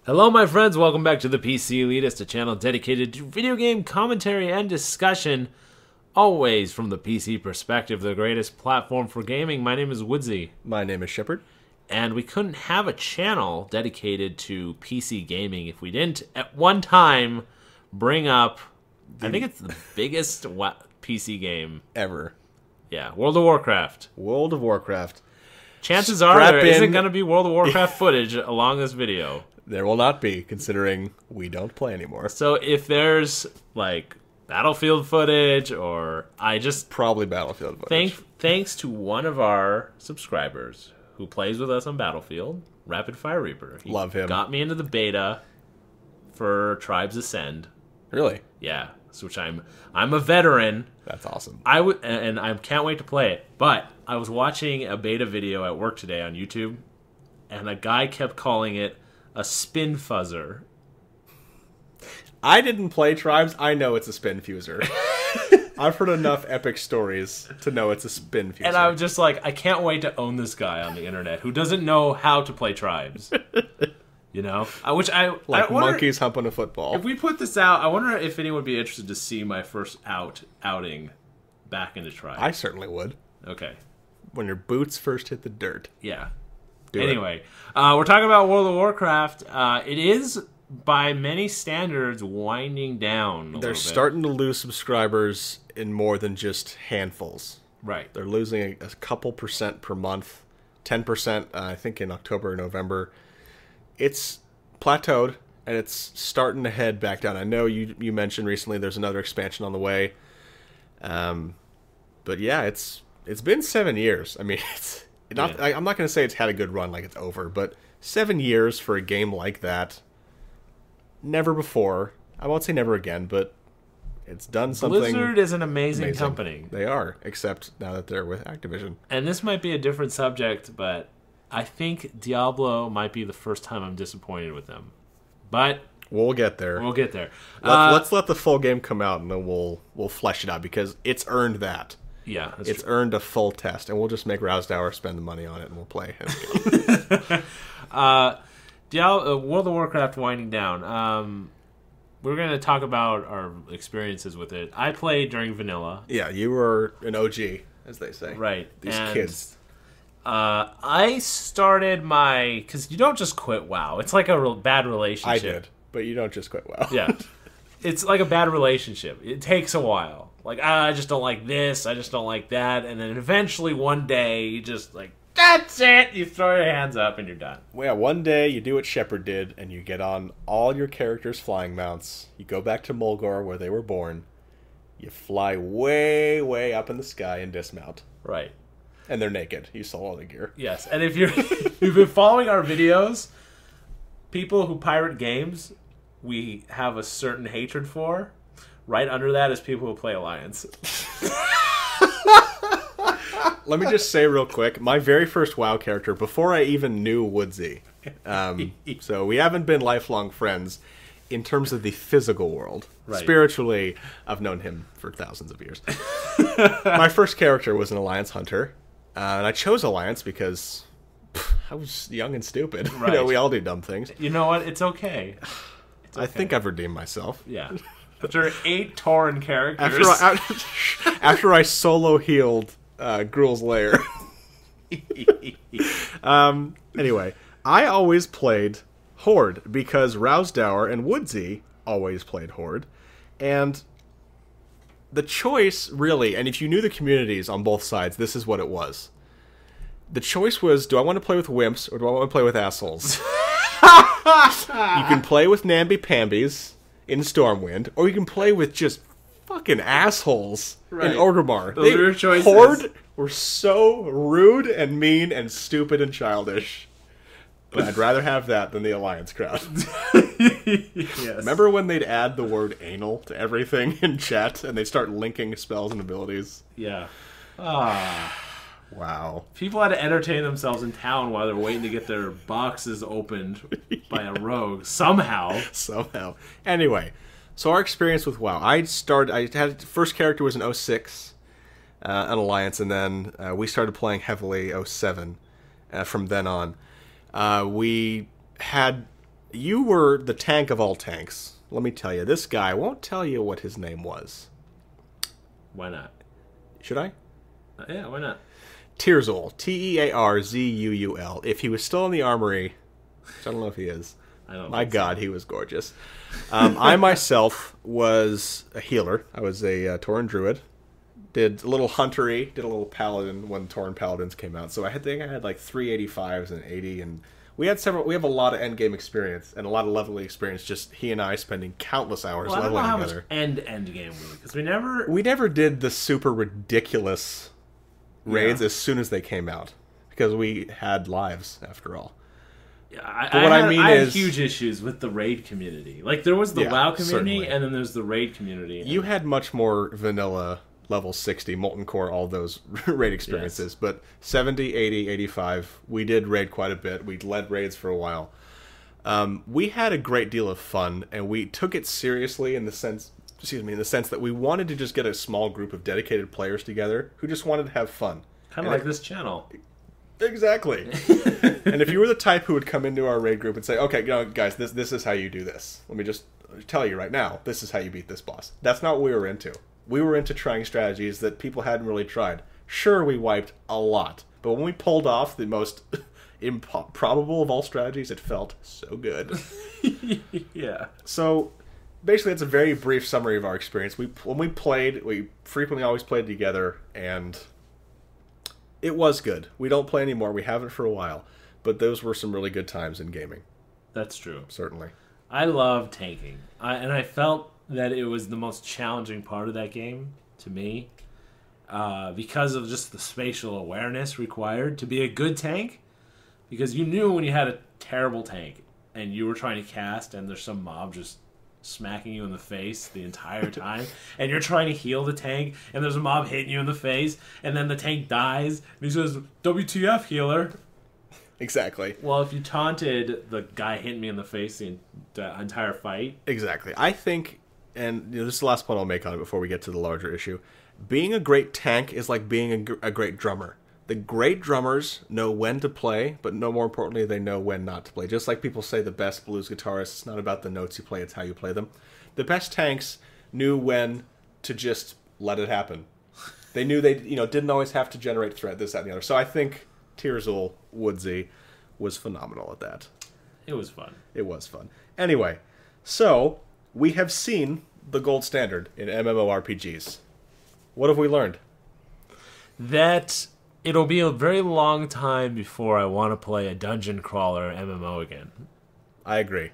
Hello, my friends. Welcome back to the ThePCelitist, a channel dedicated to video game commentary and discussion, always from the PC perspective, the greatest platform for gaming. My name is Woodsie. My name is Shepherd. And we couldn't have a channel dedicated to PC gaming if we didn't, at one time, bring up, I think it's the biggest PC game Ever. Yeah, World of Warcraft. World of Warcraft. Chances are there isn't going to be World of Warcraft footage along this video. There will not be, considering we don't play anymore. So if there's, like, Battlefield footage, or Probably Battlefield footage. Thanks to one of our subscribers who plays with us on Battlefield, Rapid Fire Reaper. He Love him. got me into the beta for Tribes Ascend. Really? Yeah, which I'm a veteran. That's awesome. And I can't wait to play it. But I was watching a beta video at work today on YouTube, and a guy kept calling it a spin fuzzer. I didn't play Tribes. I know it's a spin fuser. I've heard enough epic stories to know it's a spin fuser. And I'm just like, I can't wait to own this guy on the internet who doesn't know how to play Tribes. You know? Like monkeys humping a football. If we put this out, I wonder if anyone would be interested to see my first outing back into Tribes. I certainly would. Okay. When your boots first hit the dirt. Yeah. Do anyway, we're talking about World of Warcraft. It is, by many standards, winding down. They're starting to lose subscribers in more than just handfuls. Right. They're losing a couple percent per month. 10%, I think, in October or November. It's plateaued, and it's starting to head back down. I know you mentioned recently there's another expansion on the way. But yeah, it's been 7 years. I mean, I'm not going to say it's had a good run like it's over, but 7 years for a game like that, never before. I won't say never again, but it's done something. Blizzard is an amazing company. They are, except now that they're with Activision. And this might be a different subject, but I think Diablo might be the first time I'm disappointed with them. But we'll get there. We'll get there. Let's let the full game come out, and then we'll flesh it out, because it's earned that. Yeah, it's true. Earned a full test, and we'll just make Rousdower spend the money on it, and we'll play World of Warcraft winding down. We're going to talk about our experiences with it. I played during vanilla. Yeah, you were an OG, as they say. Right. These kids. I started because you don't just quit WoW. It's like a bad relationship. I did, but you don't just quit WoW. Yeah. It's like a bad relationship. It takes a while. Like, I just don't like this, I just don't like that, and then eventually one day you just like, that's it! You throw your hands up and you're done. Well, yeah, one day you do what Shepherd did, and you get on all your characters' flying mounts. You go back to Mulgore, where they were born. You fly way, way up in the sky and dismount. Right. And they're naked. You saw all the gear. Yes, and if you've been following our videos, people who pirate games, we have a certain hatred for. Right under that is people who play Alliance. Let me just say real quick, my very first WoW character, before I even knew Woodsie, so we haven't been lifelong friends in terms of the physical world. Right. Spiritually, I've known him for thousands of years. My first character was an Alliance hunter, and I chose Alliance because I was young and stupid. Right. You know, we all do dumb things. You know what? It's okay. I think I've redeemed myself. Yeah. After 8 Tauren characters. After I solo healed Gruul's Lair. Anyway, I always played Horde because Rousdower and Woodsie always played Horde. And the choice, really, and if you knew the communities on both sides, this is what it was. The choice was, do I want to play with wimps or do I want to play with assholes? You can play with namby-pambies in Stormwind, or you can play with just fucking assholes in Orgrimmar. Those are your choices. Horde were so rude and mean and stupid and childish. But I'd rather have that than the Alliance crowd. Yes. Remember when they'd add the word anal to everything in chat, and they'd start linking spells and abilities? Yeah. Wow. People had to entertain themselves in town while they're waiting to get their boxes opened by a rogue. Somehow. Anyway, so our experience with WoW. First character was an 06, an Alliance, and then we started playing heavily 07 from then on. We had you were the tank of all tanks. Let me tell you, this guy won't tell you what his name was. Why not? Should I? Yeah, why not? Tearzuul. Tearzuul. If he was still in the armory, which I don't know if he is. I don't My think God, he was gorgeous. I myself was a healer. I was a Tauren Druid. Did a little huntery, did a little paladin when Tauren Paladins came out. So I think I had like 385s and 80, and we have a lot of endgame experience and a lot of leveling experience. Just he and I spending countless hours I don't know leveling how together. much end game really, because we never did the super ridiculous raids as soon as they came out because we had lives after all. Yeah, I had huge issues with the raid community. Like there was the WoW community, certainly. and then there's the raid community. You had much more vanilla level 60, Molten Core, all those raid experiences. Yes. But 70, 80, 85, we did raid quite a bit. We led raids for a while. We had a great deal of fun, and we took it seriously in the sense that we wanted to just get a small group of dedicated players together who just wanted to have fun. Kind of like this channel. Exactly. And if you were the type who would come into our raid group and say, okay, guys, this is how you do this. Let me just tell you right now, this is how you beat this boss. That's not what we were into. We were into trying strategies that people hadn't really tried. Sure, we wiped a lot. But when we pulled off the most improbable of all strategies, it felt so good. Yeah. So, basically, that's a very brief summary of our experience. When we played, we frequently always played together, and it was good. We don't play anymore. We haven't for a while. But those were some really good times in gaming. That's true. Certainly. I love tanking. And I felt that it was the most challenging part of that game to me because of just the spatial awareness required to be a good tank. Because you knew when you had a terrible tank and you were trying to cast and there's some mob just smacking you in the face the entire time and you're trying to heal the tank and there's a mob hitting you in the face and then the tank dies and he says, WTF, healer. Exactly. Well, if you taunted the guy hitting me in the face the entire fight. Exactly. I think, and this is the last point I'll make on it before we get to the larger issue, being a great tank is like being a great drummer. The great drummers know when to play, but no more importantly, they know when not to play. Just like people say the best blues guitarists, it's not about the notes you play, it's how you play them. The best tanks knew when to just let it happen. They knew they didn't always have to generate threat, this, that, and the other. So I think Tearzuul Woodsie was phenomenal at that. It was fun. It was fun. Anyway, so we have seen the gold standard in MMORPGs. What have we learned? That it'll be a very long time before I want to play a dungeon crawler MMO again. I agree.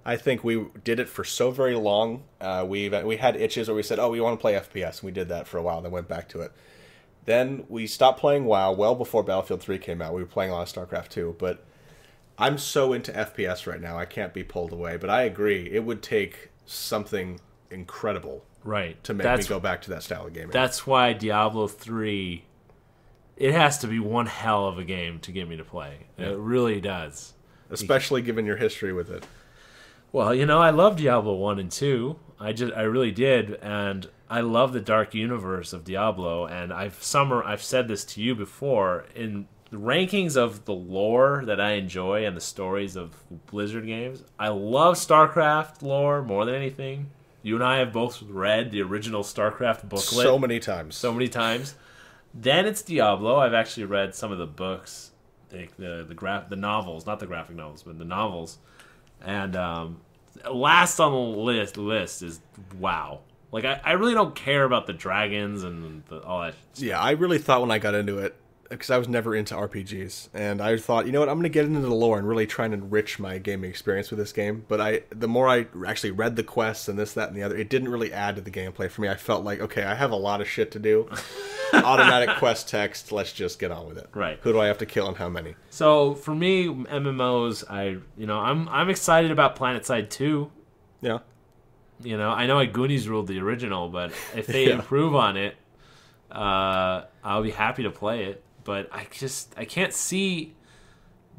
I think we did it for so very long. We had itches where we said, we want to play FPS, and we did that for a while, then went back to it. Then we stopped playing WoW well before Battlefield 3 came out. We were playing a lot of StarCraft 2, but I'm so into FPS right now, I can't be pulled away. But I agree, it would take something incredible to make me go back to that style of gaming. That's why Diablo 3, it has to be one hell of a game to get me to play. Yeah. It really does. Especially given your history with it. Well, I love Diablo 1 and 2. I really did, and I love the dark universe of Diablo, and I've said this to you before, in the rankings of the lore that I enjoy and the stories of Blizzard games, I love StarCraft lore more than anything. You and I have both read the original StarCraft booklet. So many times. Then it's Diablo. I've actually read some of the books, the novels, not the graphic novels, but the novels. And last on the list is WoW. Like, I really don't care about the dragons and all that. Yeah, I really thought when I got into it, because I was never into RPGs, and I thought, you know what, I'm going to get into the lore and really try and enrich my gaming experience with this game. But the more I actually read the quests and this, that, and the other, it didn't really add to the gameplay for me. I felt like, okay, I have a lot of shit to do. Automatic quest text, let's just get on with it. Right. Who do I have to kill and how many? So for me, MMOs, I'm excited about PlanetSide 2. Yeah. I know Goonies ruled the original, but if they improve on it, I'll be happy to play it. But I can't see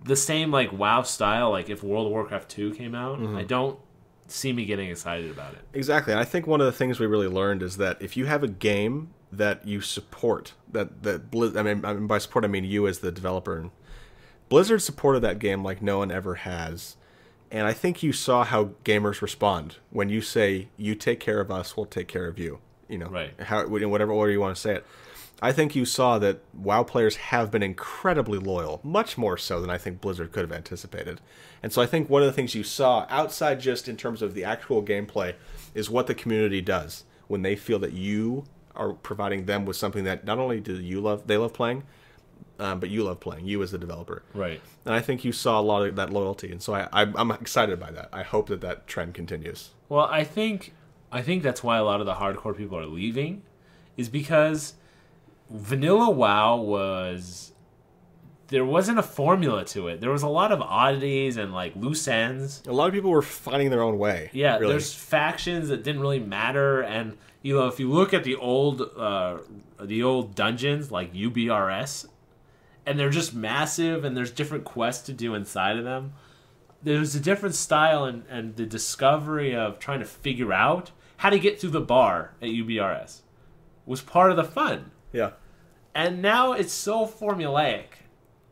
the same like WoW style. Like if World of Warcraft 2 came out, I don't see me getting excited about it. Exactly. And I think one of the things we really learned is that if you have a game that you support, by support I mean you as the developer, and Blizzard supported that game like no one ever has. And I think you saw how gamers respond when you say, you take care of us, we'll take care of you. You know, right. In whatever order you want to say it. I think you saw that WoW players have been incredibly loyal, much more so than I think Blizzard could have anticipated. And so I think one of the things you saw, outside just in terms of the actual gameplay, is what the community does when they feel that you are providing them with something that not only do they love playing, but you love playing, you as the developer. Right. And I think you saw a lot of that loyalty, and so I'm excited by that. I hope that trend continues. Well, I think that's why a lot of the hardcore people are leaving, is because vanilla WoW there wasn't a formula to it. There was a lot of oddities and like loose ends. A lot of people were finding their own way. Yeah, really. There's factions that didn't really matter, and if you look at the old dungeons like UBRS, and they're just massive, and there's different quests to do inside of them. There's a different style, and the discovery of trying to figure out how to get through the bar at UBRS was part of the fun. Yeah. And now it's so formulaic.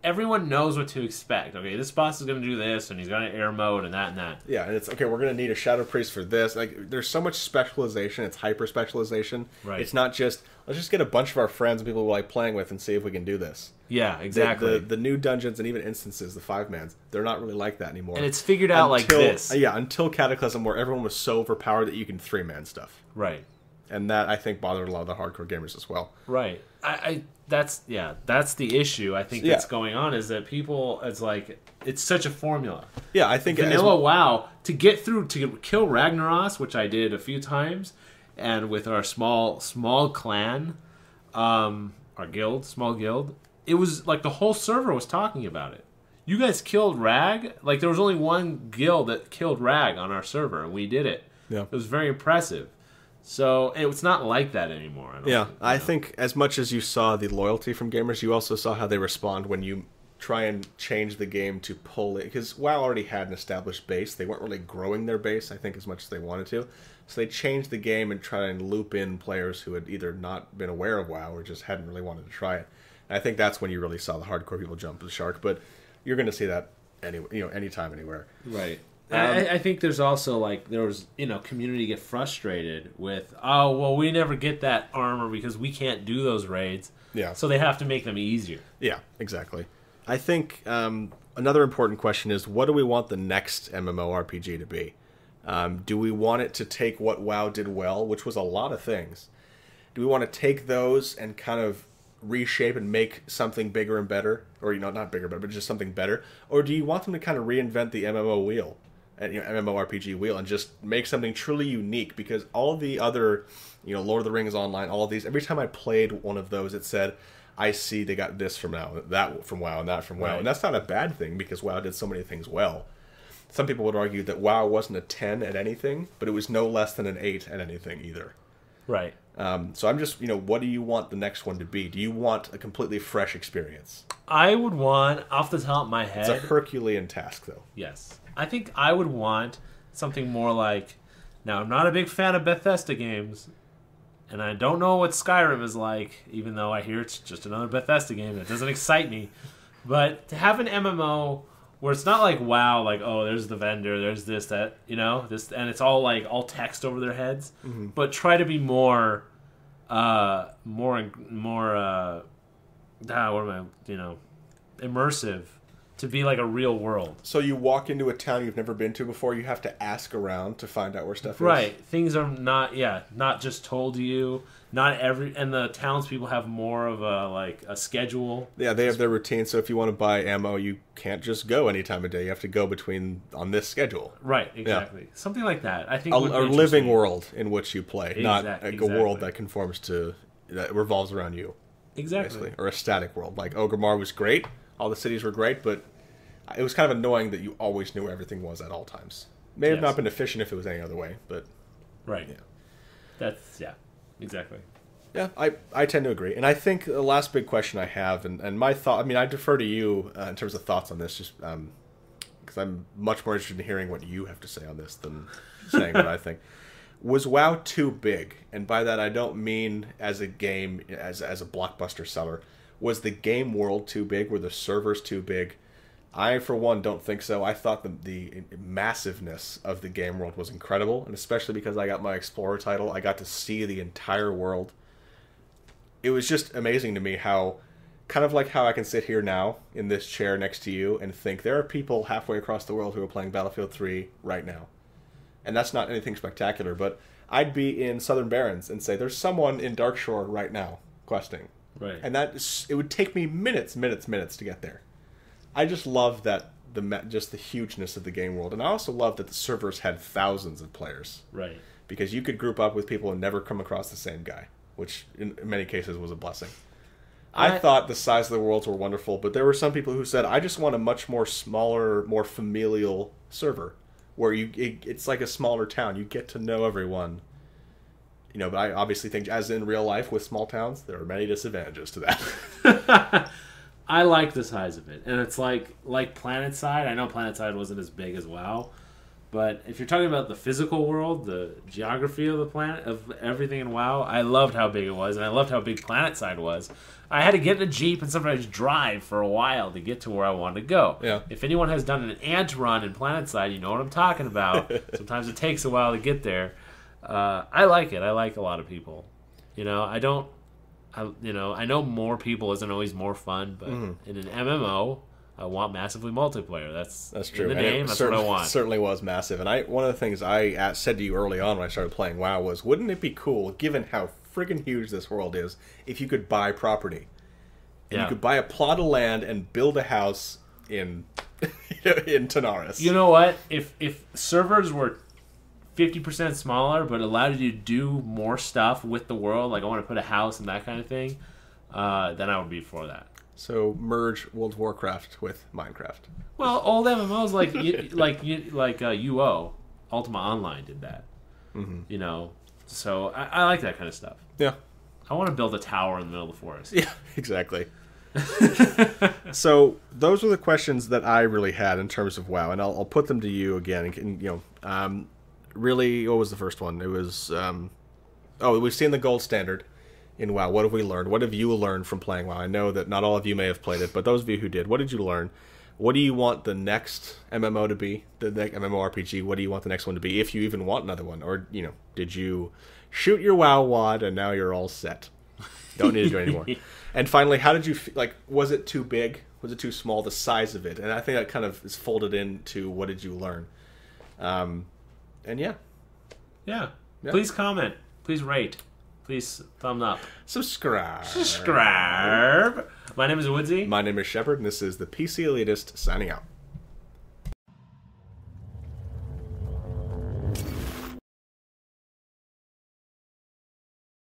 Everyone knows what to expect. Okay, this boss is going to do this, and he's going to air mode, and that and that. Yeah, and it's, okay, we're going to need a Shadow Priest for this. Like, there's so much specialization. It's hyper-specialization. Right. It's not just, let's just get a bunch of our friends and people we like playing with and see if we can do this. Yeah, exactly. The new dungeons and even instances, the 5-mans, they're not really like that anymore. And it's figured out like this. Yeah, until Cataclysm, where everyone was so overpowered that you can 3-man stuff. Right. And that, I think, bothered a lot of the hardcore gamers as well. Right. That's the issue I think that's going on, is that people, it's such a formula. Yeah, I think vanilla WoW, to kill Ragnaros, which I did a few times, and with our small clan, our small guild, it was like the whole server was talking about it. You guys killed Rag? Like, there was only one guild that killed Rag on our server, and we did it. Yeah. It was very impressive. So it's not like that anymore. I think as much as you saw the loyalty from gamers, you also saw how they respond when you try and change the game to pull it. Because WoW already had an established base. They weren't really growing their base, I think, as much as they wanted to. So they changed the game and try and loop in players who had either not been aware of WoW or just hadn't really wanted to try it. And I think that's when you really saw the hardcore people jump the shark. But you're going to see that anytime, anywhere. Right. I think there's also community get frustrated with, oh, well, we never get that armor because we can't do those raids. Yeah. So they have to make them easier. Yeah, exactly. I think another important question is, what do we want the next MMORPG to be? Do we want it to take what WoW did well, which was a lot of things? Do we want to take those and kind of reshape and make something bigger and better? Or, not bigger, but just something better? Or do you want them to kind of reinvent the MMO wheel? MMORPG wheel, and just make something truly unique? Because all the other, Lord of the Rings Online, all of these, every time I played one of those, it said, I see they got this from WoW, that from WoW, and that from WoW. Right. And that's not a bad thing, because WoW did so many things well. Some people would argue that WoW wasn't a 10 at anything, but it was no less than an 8 at anything either. Right. So I'm just, what do you want the next one to be? Do you want a completely fresh experience? I would want, off the top of my head... It's a Herculean task, though. Yes. I think I would want something more like... Now, I'm not a big fan of Bethesda games, and I don't know what Skyrim is like, even though I hear it's just another Bethesda game that doesn't excite me. But to have an MMO where it's not like WoW, like, oh, there's the vendor, there's this, that, this, and it's all text over their heads, but try to be more immersive, to be like a real world. So you walk into a town you've never been to before, you have to ask around to find out where stuff is? Right. Things are not just told to you. And the townspeople have more of a schedule. Yeah, they have their routine, so if you want to buy ammo, you can't just go any time of day. You have to go on this schedule. Right, exactly. Yeah. Something like that. I think a living world in which you play, not a world that that revolves around you. Exactly. Basically. Or a static world. Like Orgrimmar was great, all the cities were great, but it was kind of annoying that you always knew where everything was at all times. May have not been efficient if it was any other way, but... Right. Yeah. Exactly. Yeah, I tend to agree. And I think the last big question I have, and my thought... I mean, I defer to you in terms of thoughts on this, just because I'm much more interested in hearing what you have to say on this than saying what I think. Was WoW too big? And by that, I don't mean as a game, as a blockbuster seller. Was the game world too big? Were the servers too big? I, for one, don't think so. I thought the massiveness of the game world was incredible, and especially because I got my Explorer title, I got to see the entire world. It was just amazing to me how, kind of like how I can sit here now in this chair next to you and think there are people halfway across the world who are playing Battlefield 3 right now. And that's not anything spectacular, but I'd be in Southern Barrens and say there's someone in Darkshore right now questing. Right. And it would take me minutes to get there. I just love that just the hugeness of the game world, and I also love that the servers had thousands of players. Right. Because you could group up with people and never come across the same guy, which in many cases was a blessing. I thought the size of the worlds were wonderful, but there were some people who said, I just want a much more smaller, more familial server, where it's like a smaller town. You get to know everyone. You know, but I obviously think, as in real life with small towns, there are many disadvantages to that. I like the size of it, and it's like PlanetSide. I know PlanetSide wasn't as big as WoW, but if you're talking about the physical world, the geography of the planet, of everything in WoW, I loved how big it was, and I loved how big PlanetSide was. I had to get in a Jeep and sometimes drive for a while to get to where I wanted to go. Yeah. If anyone has done an ant run in PlanetSide, you know what I'm talking about. Sometimes it takes a while to get there. I like it. I like a lot of people. You know, I know more people isn't always more fun, but in an MMO, I want massively multiplayer. That's true. In the name, that's what I want. It certainly was massive. And one of the things I said to you early on when I started playing WoW was, wouldn't it be cool, given how friggin' huge this world is, if you could buy property? And you could buy a plot of land and build a house in in Tanaris. You know what? If servers were 50% smaller, but allowed you to do more stuff with the world, like I want to put a house and that kind of thing, then I would be for that. So merge World of Warcraft with Minecraft. Well, old MMOs like UO, Ultima Online did that. Mm-hmm. You know, so I like that kind of stuff. Yeah. I want to build a tower in the middle of the forest. Yeah, exactly. So those were the questions that I really had in terms of WoW, and I'll put them to you again. And you know, really, what was the first one? It was we've seen the gold standard in WoW. What have we learned? What have you learned from playing WoW? I know that not all of you may have played it, but those of you who did, what did you learn? What do you want the next MMO to be? The MMORPG, what do you want the next one to be, if you even want another one? Or, you know, did you shoot your WoW wad and now you're all set? Don't need to do it anymore. And finally, how did you like? Was it too big? Was it too small? The size of it, and I think that kind of is folded into what did you learn? And yeah. Please comment. Please rate. Please thumb up. Subscribe. My name is Woodsie. My name is Shepherd, and this is the ThePCelitist signing out.